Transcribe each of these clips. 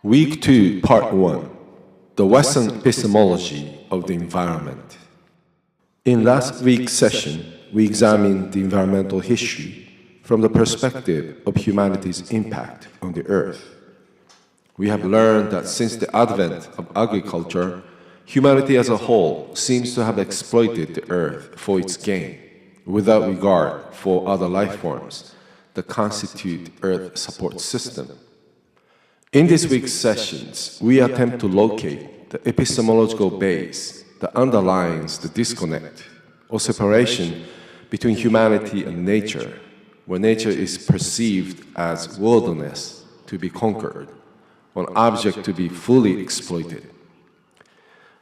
Week 2, Part 1, The Western Epistemology of the Environment. In last week's session, we examined the environmental history from the perspective of humanity's impact on the Earth. We have learned that since the advent of agriculture, humanity as a whole seems to have exploited the Earth for its gain, without regard for other life forms that constitute Earth's support system. In this week's sessions, we attempt to locate the epistemological base that underlines the disconnect or separation between humanity and nature, where nature is perceived as wilderness to be conquered, or an object to be fully exploited.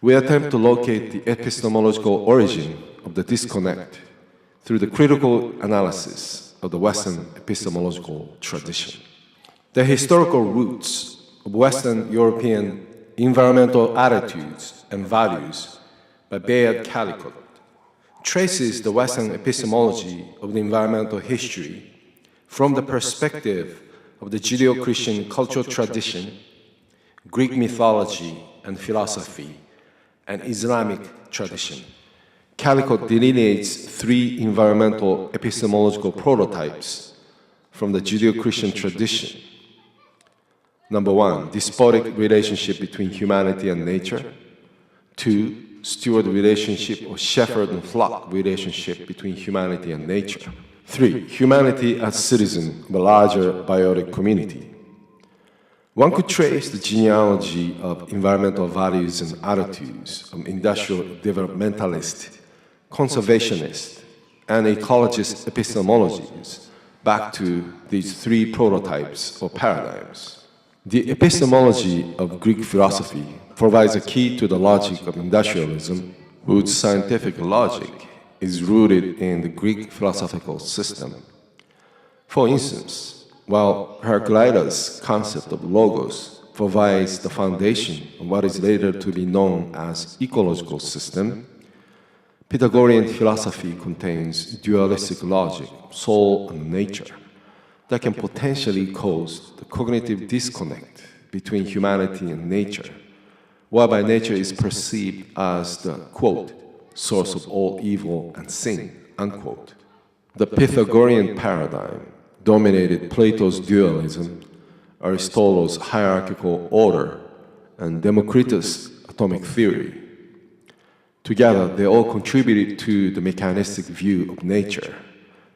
We attempt to locate the epistemological origin of the disconnect through the critical analysis of the Western epistemological tradition. The historical roots of Western European environmental attitudes and values by Bayard Caldicott traces the Western epistemology of the environmental history from the perspective of the Judeo-Christian cultural tradition, Greek mythology and philosophy, and Islamic tradition. Caldicott delineates three environmental epistemological prototypes from the Judeo-Christian tradition. Number one, despotic relationship between humanity and nature. Two, steward relationship or shepherd and flock relationship between humanity and nature. Three, humanity as citizen of a larger biotic community. One could trace the genealogy of environmental values and attitudes of industrial developmentalist, conservationist, and ecologist epistemologies back to these three prototypes or paradigms. The epistemology of Greek philosophy provides a key to the logic of industrialism, whose scientific logic is rooted in the Greek philosophical system. For instance, while Heraclitus' concept of logos provides the foundation of what is later to be known as ecological system, Pythagorean philosophy contains dualistic logic, soul and nature, that can potentially cause the cognitive disconnect between humanity and nature, whereby nature is perceived as the, quote, source of all evil and sin, unquote. The Pythagorean paradigm dominated Plato's dualism, Aristotle's hierarchical order, and Democritus' atomic theory. Together, they all contributed to the mechanistic view of nature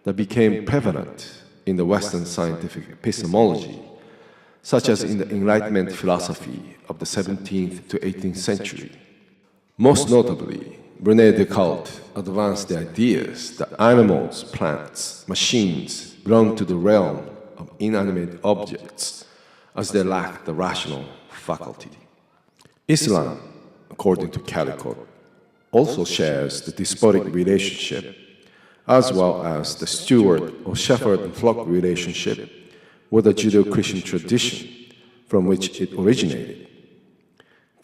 that became prevalent in the Western scientific epistemology, such as in the Enlightenment philosophy of the 17th to 18th century. Most notably, René Descartes advanced the ideas that animals, plants, machines belong to the realm of inanimate objects, as they lack the rational faculty. Islam, according to Caldicott, also shares the despotic relationship as well as the steward or shepherd and flock relationship with the Judeo-Christian tradition from which it originated.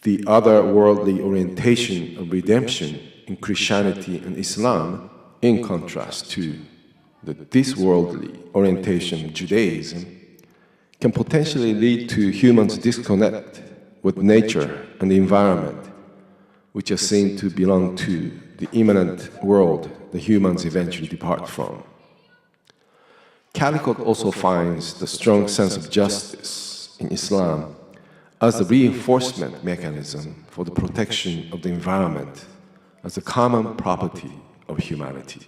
The otherworldly orientation of redemption in Christianity and Islam, in contrast to the this-worldly orientation of Judaism, can potentially lead to humans' disconnect with nature and the environment, which are seen to belong to the immanent world the humans eventually depart from. Caldicott also finds the strong sense of justice in Islam as the reinforcement mechanism for the protection of the environment as a common property of humanity.